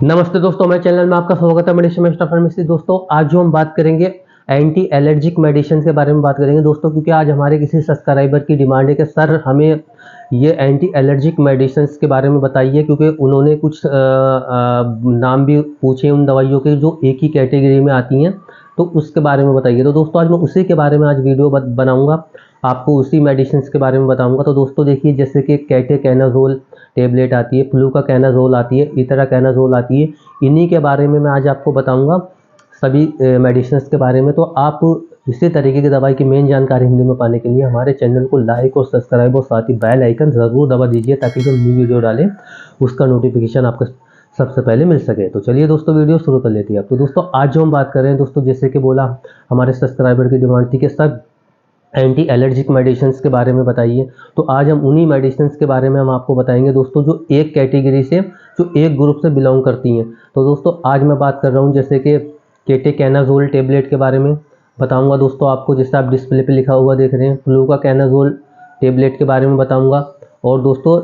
नमस्ते दोस्तों, मेरे चैनल में आपका स्वागत है। मेडिसिन में फार्मेसी। दोस्तों आज जो हम बात करेंगे एंटी एलर्जिक मेडिसिन के बारे में बात करेंगे दोस्तों, क्योंकि आज हमारे किसी सब्सक्राइबर की डिमांड है कि सर हमें ये एंटी एलर्जिक मेडिसिन के बारे में बताइए, क्योंकि उन्होंने कुछ नाम भी पूछे उन दवाइयों के जो एक ही कैटेगरी में आती हैं, तो उसके बारे में बताइए। तो दोस्तों आज मैं उसी के बारे में आज वीडियो बनाऊंगा, आपको उसी मेडिसिन के बारे में बताऊंगा। तो दोस्तों देखिए, जैसे कि कैटेकेनाजोल टेबलेट आती है, फ्लूकाकेनाजोल आती है, इतराकेनाजोल आती है, इन्हीं के बारे में मैं आज आपको बताऊंगा सभी मेडिसिन के बारे में। तो आप इसी तरीके की दवाई की मेन जानकारी हिंदी में पाने के लिए हमारे चैनल को लाइक और सब्सक्राइब और साथ ही बेल आइकन ज़रूर दबा दीजिए, ताकि जो न्यू वीडियो डालें उसका नोटिफिकेशन आपको सबसे पहले मिल सके। तो चलिए दोस्तों वीडियो शुरू कर लेते हैं। तो दोस्तों आज जो हम बात कर रहे हैं दोस्तों, जैसे कि बोला हमारे सब्सक्राइबर की डिमांड थी कि सब एंटी एलर्जिक मेडिसिन के बारे में बताइए, तो आज हम उन्हीं मेडिसिन के बारे में हम आपको बताएंगे दोस्तों, जो एक कैटेगरी से जो एक ग्रुप से बिलोंग करती हैं। तो दोस्तों आज मैं बात कर रहा हूँ जैसे कि कैटेकेनाजोल टेबलेट के बारे में बताऊंगा दोस्तों आपको, जैसे आप डिस्प्ले पे लिखा हुआ देख रहे हैं, फ्लूकाकेनाजोल टेबलेट के बारे में बताऊंगा, और दोस्तों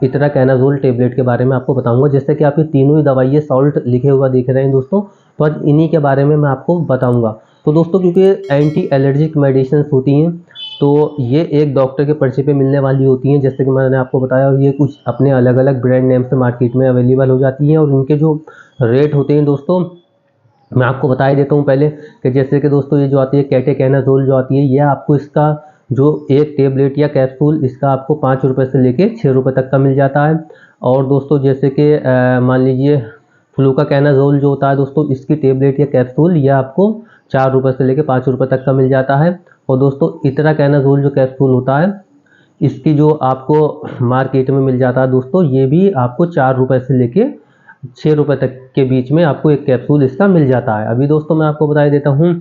इतराकेनाजोल टेबलेट के बारे में आपको बताऊंगा। जैसे कि आप ये तीनों ही दवाइयाँ सॉल्ट लिखे हुआ देख रहे हैं दोस्तों, तो आज इन्हीं के बारे में मैं आपको बताऊंगा। तो दोस्तों क्योंकि एंटी एलर्जिक मेडिसिन होती हैं, तो ये एक डॉक्टर के पर्चे पे मिलने वाली होती हैं, जैसे कि मैंने आपको बताया, और ये कुछ अपने अलग अलग ब्रांड नेम से मार्केट में अवेलेबल हो जाती हैं, और इनके जो रेट होते हैं दोस्तों मैं आपको बता ही देता हूँ पहले, कि जैसे कि दोस्तों ये जो आती है कैटेकेनाजोल जो आती है, ये आपको इसका जो एक टेबलेट या कैप्सूल इसका आपको 5 रुपये से लेके 6 रुपये तक का मिल जाता है। और दोस्तों जैसे कि मान लीजिए फ्लूकाकेनाजोल जो होता है दोस्तों, इसकी टेबलेट या कैप्सूल ये आपको 4 रुपये से लेके 5 रुपये तक का मिल जाता है। और दोस्तों इतराकेनाजोल जो कैप्सूल होता है, इसकी जो आपको मार्केट में मिल जाता है दोस्तों, ये भी आपको 4 रुपये से लेके 6 रुपये तक के बीच में आपको एक कैप्सूल इसका मिल जाता है। अभी दोस्तों मैं आपको बता देता हूँ,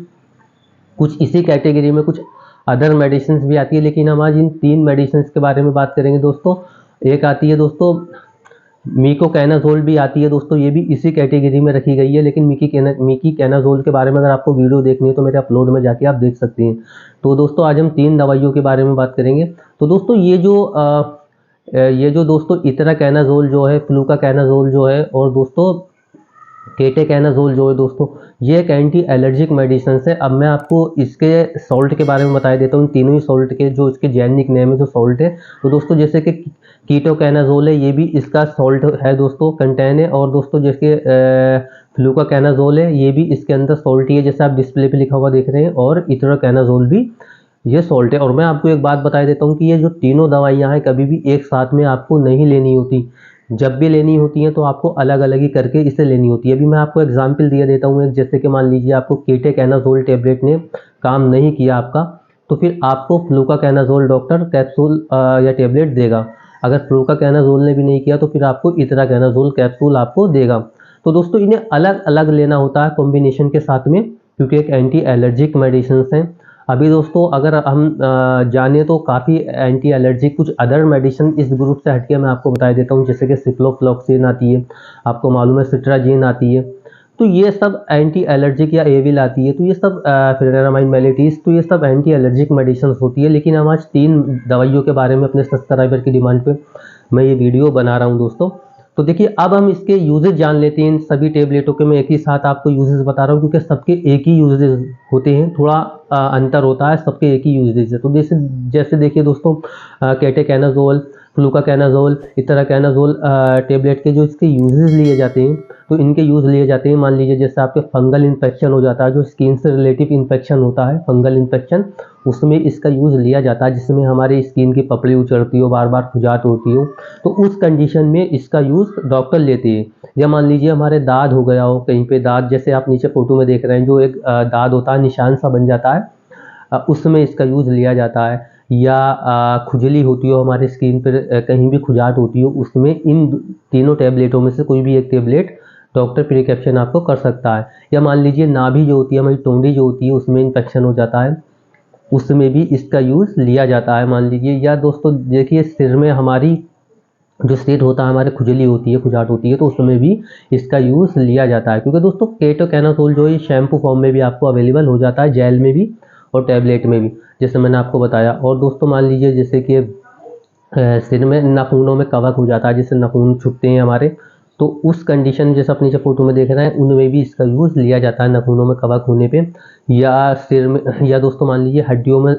कुछ इसी कैटेगरी में कुछ अदर मेडिसिन भी आती है, लेकिन हम आज इन 3 मेडिसिन के बारे में बात करेंगे दोस्तों। एक आती है दोस्तों मीकोकैनाजोल भी आती है दोस्तों, ये भी इसी कैटेगरी में रखी गई है, लेकिन मीकोकैनाजोल के बारे में अगर आपको वीडियो देखनी है तो मेरे अपलोड में जाके आप देख सकते हैं। तो दोस्तों आज हम 3 दवाइयों के बारे में बात करेंगे। तो दोस्तों ये जो दोस्तों इतराकेनाजोल जो है, फ्लूकाकेनाजोल जो है, और दोस्तों कैटेकेनाजोल जो है दोस्तों, ये एक एंटी एलर्जिक मेडिसिन है। अब मैं आपको इसके सॉल्ट के बारे में बता देता हूँ, तीनों ही सॉल्ट के जो इसके जेनिक नेम है जो सॉल्ट है। तो दोस्तों जैसे कि कीटोकेनाजोल है, ये भी इसका सॉल्ट है दोस्तों, कंटेन है। और दोस्तों जैसे फ्लूकाकेनाजोल है, ये भी इसके अंदर सॉल्ट ही है, जैसे आप डिस्प्ले पे लिखा हुआ देख रहे हैं। और इतराकेनाजोल भी ये सॉल्ट है। और मैं आपको एक बात बता देता हूँ कि ये जो तीनों दवाइयाँ हैं कभी भी एक साथ में आपको नहीं लेनी होती, जब भी लेनी होती है तो आपको अलग अलग ही करके इसे लेनी होती है। अभी मैं आपको एग्जांपल दिया देता हूँ, जैसे कि मान लीजिए आपको कैटेकेनाजोल टेबलेट ने काम नहीं किया आपका, तो फिर आपको फ्लूकाकेनाजोल डॉक्टर कैप्सूल या टेबलेट देगा। अगर फ्लूकाकेनाजोल ने भी नहीं किया तो फिर आपको इतराकेनाजोल कैप्सूल आपको देगा। तो दोस्तों इन्हें अलग अलग लेना होता है कॉम्बिनेशन के साथ में, क्योंकि एक एंटी एलर्जिक मेडिसिन है। अभी दोस्तों अगर हम जाने तो काफ़ी एंटी एलर्जिक कुछ अदर मेडिसिन इस ग्रुप से हटके मैं आपको बता देता हूँ, जैसे कि सिप्रोफ्लॉक्सिन आती है, आपको मालूम है सिट्राजिन आती है, तो ये सब एंटी एलर्जिक, या एविल आती है, तो ये सब फिनेरामाइन मेलेटिस, तो ये सब एंटी एलर्जिक मेडिसिन होती है। लेकिन हम आज 3 दवाइयों के बारे में अपने सब्सक्राइबर की डिमांड पे मैं ये वीडियो बना रहा हूँ दोस्तों। तो देखिए अब हम इसके यूजेज जान लेते हैं। इन सभी टेबलेटों के मैं एक ही साथ आपको यूजेज बता रहा हूँ, क्योंकि सबके एक ही यूजेज होते हैं, थोड़ा अंतर होता है, सबके एक ही यूजेज है। तो जैसे देखिए दोस्तों, कैटेकेनाजोल, फ्लूकाकेनाजोल, इतराकेनाजोल टेबलेट के जो इसके यूजेस लिए जाते हैं, तो इनके यूज़ लिए जाते हैं, मान लीजिए जैसे आपके फंगल इन्फेक्शन हो जाता है, जो स्किन से रिलेटिव इन्फेक्शन होता है, फंगल इन्फेक्शन, उसमें इसका यूज़ लिया जाता है, जिसमें हमारी स्किन की पपड़ी उचड़ती हो, बार बार खुजात होती हो, तो उस कंडीशन में इसका यूज़ डॉक्टर लेते हैं। या मान लीजिए हमारे दाद हो गया हो कहीं पे, दाद जैसे आप नीचे फोटो में देख रहे हैं, जो एक दाद होता है, निशान सा बन जाता है, उसमें इसका यूज़ लिया जाता है। या खुजली होती हो हमारी स्किन पर, कहीं भी खुजात होती हो, उसमें इन तीनों टैबलेटों में से कोई भी एक टेबलेट डॉक्टर प्रिस्क्रिप्शन आपको कर सकता है। या मान लीजिए नाभि जो होती है, हमारी टोंडी जो होती है, उसमें इन्फेक्शन हो जाता है, उसमें भी इसका यूज़ लिया जाता है मान लीजिए। या दोस्तों देखिए सिर में हमारी जो सिर होता है, हमारे खुजली होती है, खुजाट होती है, तो उसमें भी इसका यूज़ लिया जाता है। क्योंकि दोस्तों कैटेकेनाजोल जो है शैम्पू फॉर्म में भी आपको अवेलेबल हो जाता है, जेल में भी और टैबलेट में भी, जैसे मैंने आपको बताया। और दोस्तों मान लीजिए जैसे कि सिर में नाखूनों में कवक हो जाता है, जैसे नाखून छुपते हैं हमारे, तो उस कंडीशन जैसे अपनी जो फोटो में देख रहे हैं उनमें भी इसका यूज़ लिया जाता है नाखूनों में कवक होने पे, या सिर में, या दोस्तों मान लीजिए हड्डियों में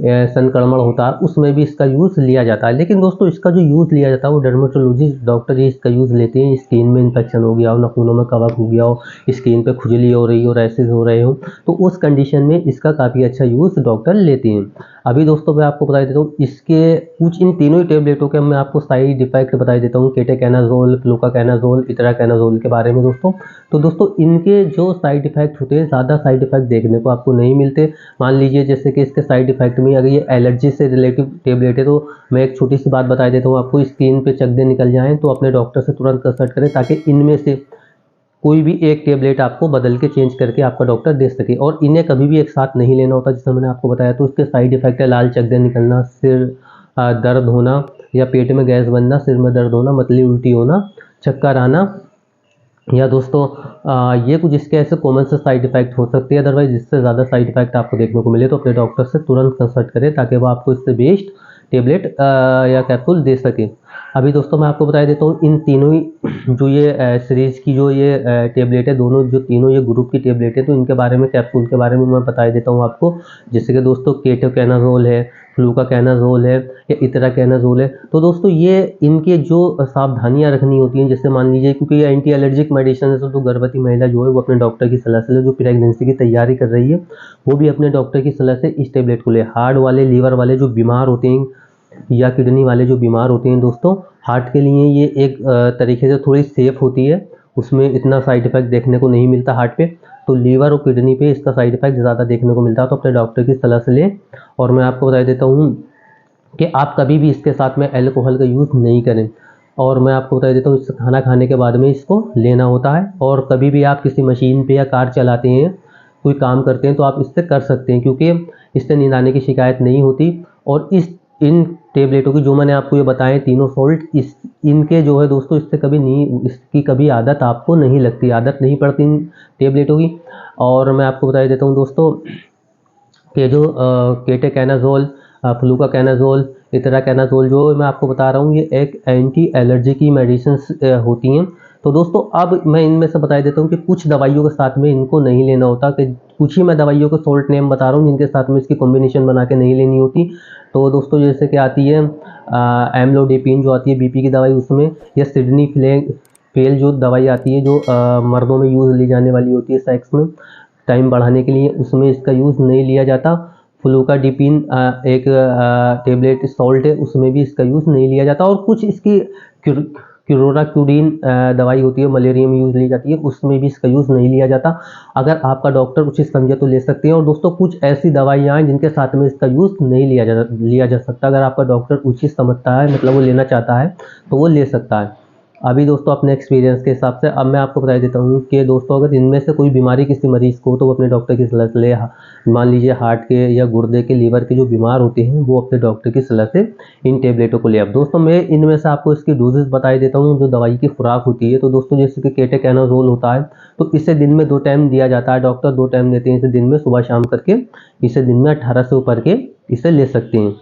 संक्रमण होता है उसमें भी इसका यूज़ लिया जाता है। लेकिन दोस्तों इसका जो यूज़ लिया जाता है वो डर्मेटोलॉजिस्ट डॉक्टर ही इसका यूज़ लेते हैं। स्किन में इन्फेक्शन हो गया हो, नाखूनों में कवक हो गया हो, स्किन पे खुजली हो रही हो, रैसेस हो रहे हो, तो उस कंडीशन में इसका काफ़ी अच्छा यूज़ डॉक्टर लेते हैं। अभी दोस्तों मैं आपको बता देता हूँ इसके कुछ, इन तीनों ही टेबलेटों के मैं आपको साइड इफेक्ट बता देता हूँ, केटेकेनाजोल, फ्लूकाकेनाजोल, इतराकेनाजोल के बारे में दोस्तों। तो दोस्तों इनके जो साइड इफेक्ट होते हैं, ज़्यादा साइड इफेक्ट देखने को आपको नहीं मिलते। मान लीजिए जैसे कि इसके साइड इफेक्ट में अगर ये एलर्जी से रिलेटिव टेबलेट है, तो मैं एक छोटी सी बात बता देता हूँ आपको, स्किन पे चकदे निकल जाएँ तो अपने डॉक्टर से तुरंत कंसल्ट करें, ताकि इनमें से कोई भी एक टेबलेट आपको बदल के चेंज करके आपका डॉक्टर दे सके। और इन्हें कभी भी एक साथ नहीं लेना होता, जैसे मैंने आपको बताया। तो उसके साइड इफेक्ट है लाल चकदे निकलना, सिर दर्द होना, या पेट में गैस बनना, सिर में दर्द होना, मतली उल्टी होना, चक्कर आना, या दोस्तों ये कुछ इसके ऐसे कॉमन से साइड इफेक्ट हो सकते हैं। अदरवाइज इससे ज़्यादा साइड इफेक्ट आपको देखने को मिले तो अपने डॉक्टर से तुरंत कंसल्ट करें, ताकि वो आपको इससे बेस्ट टेबलेट या कैप्सूल दे सके। अभी दोस्तों मैं आपको बता देता हूँ इन तीनों ही जो ये सीरीज़ की जो ये टेबलेट है, दोनों जो तीनों ये ग्रुप की टेबलेट है, तो इनके बारे में, कैप्सूल के बारे में मैं बता देता हूँ आपको। जैसे कि दोस्तों केटोकेनाजोल है, फ्लूकाकेनाजोल है, या इतराकेनाजोल है। तो दोस्तों ये इनके जो सावधानियां रखनी होती हैं, जैसे मान लीजिए क्योंकि ये एंटी एलर्जिक मेडिसिन है, तो गर्भवती महिला जो है वो अपने डॉक्टर की सलाह से ले, जो प्रेगनेंसी की तैयारी कर रही है वो भी अपने डॉक्टर की सलाह से इस टेबलेट को ले। हार्ट वाले, लीवर वाले जो बीमार होते हैं, या किडनी वाले जो बीमार होते हैं दोस्तों, हार्ट के लिए ये एक तरीके से थोड़ी सेफ होती है, उसमें इतना साइड इफेक्ट देखने को नहीं मिलता हार्ट पे। तो लीवर और किडनी पे इसका साइड इफेक्ट ज़्यादा देखने को मिलता है, तो अपने डॉक्टर की सलाह से लें। और मैं आपको बता देता हूँ कि आप कभी भी इसके साथ में अल्कोहल का यूज़ नहीं करें। और मैं आपको बता देता हूँ इससे खाना खाने के बाद में इसको लेना होता है। और कभी भी आप किसी मशीन पे या कार चलाते हैं, कोई काम करते हैं, तो आप इससे कर सकते हैं, क्योंकि इससे नींद आने की शिकायत नहीं होती। और इन टेबलेटों की जो मैंने आपको ये बताए तीनों सॉल्ट, इनके जो है दोस्तों, इससे कभी नहीं, इसकी कभी आदत आपको नहीं लगती, आदत नहीं पड़ती इन टेबलेटों की। और मैं आपको बता देता हूँ दोस्तों कि जो केटेकेनाजोल, फ्लूकाकेनाजोल, इतराकेनाजोल जो मैं आपको बता रहा हूँ, ये एक एंटी एलर्जी की मेडिसिन होती हैं। तो दोस्तों अब मैं इनमें से बता देता हूँ कि कुछ दवाइयों के साथ में इनको नहीं लेना होता, कि कुछ ही मैं दवाइयों के सॉल्ट नेम बता रहा हूँ जिनके साथ में इसकी कॉम्बिनेशन बना के नहीं लेनी होती। तो दोस्तों जैसे कि आती है एम्लोडेपिन जो आती है बीपी की दवाई, उसमें, या सिडनी फेल जो दवाई आती है जो मर्दों में यूज़ ली जाने वाली होती है सेक्स में टाइम बढ़ाने के लिए, उसमें इसका यूज़ नहीं लिया जाता। फ्लूकाडिपिन एक टेबलेट सॉल्ट है, उसमें भी इसका यूज़ नहीं लिया जाता। और कुछ इसकी क्लोराक्यूडिन दवाई होती है, मलेरिया में यूज़ ली जाती है, उसमें भी इसका यूज़ नहीं लिया जाता। अगर आपका डॉक्टर उचित समझे तो ले सकते हैं। और दोस्तों कुछ ऐसी दवाइयाँ हैं जिनके साथ में इसका यूज़ नहीं लिया जा सकता। अगर आपका डॉक्टर उचित समझता है, मतलब वो लेना चाहता है, तो वो ले सकता है। अभी दोस्तों अपने एक्सपीरियंस के हिसाब से अब मैं आपको बता देता हूँ कि दोस्तों अगर इनमें से कोई बीमारी किसी मरीज़ को, तो वो अपने डॉक्टर की सलाह से ले। मान लीजिए हार्ट के या गुर्दे के, लीवर के जो बीमार होते हैं, वो अपने डॉक्टर की सलाह से इन टेबलेटों को ले। अब दोस्तों मैं इनमें से आपको इसकी डोजेस बता देता हूँ, जो दवाई की खुराक होती है। तो दोस्तों जैसे कि केटेकेनाजोल होता है, तो इसे दिन में 2 टाइम दिया जाता है, डॉक्टर 2 टाइम देते हैं इसे दिन में, सुबह शाम करके। इसे दिन में 18 से ऊपर के इसे ले सकते हैं,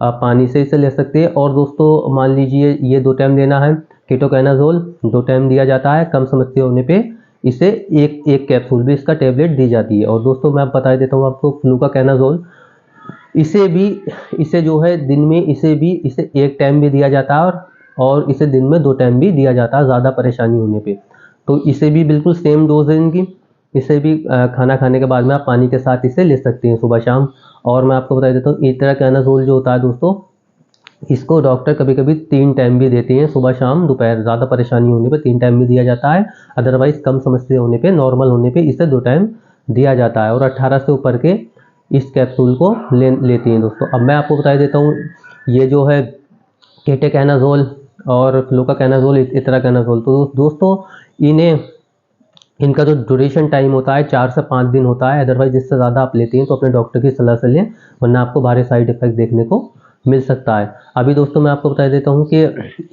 आप पानी से इसे ले सकते हैं। और दोस्तों मान लीजिए ये 2 टाइम देना है, केटोकेनाजोल 2 टाइम दिया जाता है, कम समस्या होने पे इसे एक कैप्सूल भी इसका टेबलेट दी जाती है। और दोस्तों मैं बता देता हूँ आपको फ्लूकाकेनाजोल, इसे जो है दिन में इसे 1 टाइम भी दिया जाता है, और इसे दिन में 2 टाइम भी दिया जाता है ज़्यादा परेशानी होने पे। तो इसे भी बिल्कुल सेम डोज है इनकी। इसे भी खाना खाने के बाद में आप पानी के साथ इसे ले सकते हैं सुबह शाम। और मैं आपको बता देता हूँ इतराकेनाजोल जो होता है दोस्तों, इसको डॉक्टर कभी कभी 3 टाइम भी देते हैं, सुबह शाम दोपहर। ज़्यादा परेशानी होने पे 3 टाइम भी दिया जाता है, अदरवाइज कम समस्या होने पे, नॉर्मल होने पे इसे 2 टाइम दिया जाता है। और 18 से ऊपर के इस कैप्सूल को लेती हैं दोस्तों। अब मैं आपको बता देता हूँ ये जो है केटेकेनाजोल और फ्लूकाकेनाजोल, इतराकेनाजोल, तो दोस्तों इनका जो ड्यूरेशन टाइम होता है 4 से 5 दिन होता है। अदरवाइज इससे ज़्यादा आप लेते हैं तो अपने डॉक्टर की सलाह से लें, वरना आपको भारी साइड इफेक्ट देखने को मिल सकता है। अभी दोस्तों मैं आपको बता देता हूँ कि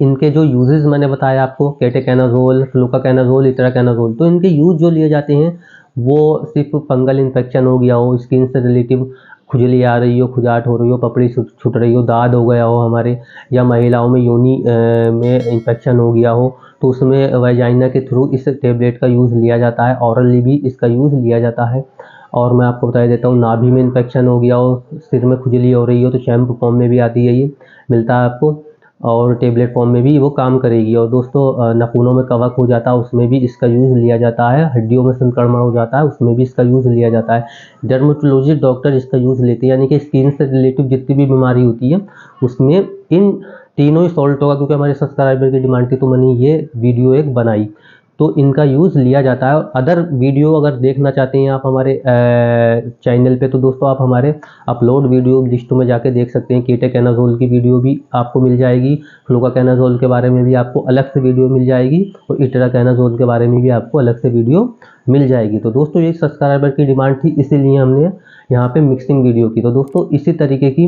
इनके जो यूजेस मैंने बताया आपको, केटेकेनाजोल, फ्लूकाकेनाजोल, इतराकेनाजोल, तो इनके यूज जो लिए जाते हैं वो सिर्फ फंगल इन्फेक्शन हो गया हो, स्किन से रिलेटिव खुजली आ रही हो, खुजाट हो रही हो, पपड़ी छूट रही हो, दाद हो गया हो हमारे, या महिलाओं में योनि में इन्फेक्शन हो गया हो, तो उसमें वाजाइना के थ्रू इस टेबलेट का यूज़ लिया जाता है। ऑरली भी इसका यूज़ लिया जाता है। और मैं आपको बता देता हूँ, नाभि में इन्फेक्शन हो गया हो, सिर में खुजली हो रही हो, तो शैम्पू फॉर्म में भी आती है, ये मिलता है आपको, और टेबलेट फॉर्म में भी वो काम करेगी। और दोस्तों नाखूनों में कवक हो जाता है, उसमें भी इसका यूज़ लिया जाता है। हड्डियों में संक्रमण हो जाता है, उसमें भी इसका यूज़ लिया जाता है। डर्मेटोलॉजिस्ट डॉक्टर इसका यूज़ लेते हैं, यानी कि स्किन से रिलेटिव जितनी भी बीमारी होती है उसमें इन तीनों ही सॉल्ट होगा। क्योंकि हमारे सब्सक्राइबर की डिमांड थी तो मैंने ये वीडियो एक बनाई, तो इनका यूज़ लिया जाता है। अदर वीडियो अगर देखना चाहते हैं आप हमारे चैनल पे, तो दोस्तों आप हमारे अपलोड वीडियो लिस्ट में जाके देख सकते हैं। कीटोकेनाज़ोल की वीडियो भी आपको मिल जाएगी, फ्लूकाकेनाज़ोल के बारे में भी आपको अलग से वीडियो मिल जाएगी, और इट्राकेनाज़ोल के बारे में भी आपको अलग से वीडियो मिल जाएगी। तो दोस्तों ये सब्सक्राइबर की डिमांड थी, इसीलिए हमने यहाँ पे मिक्सिंग वीडियो की। तो दोस्तों इसी तरीके की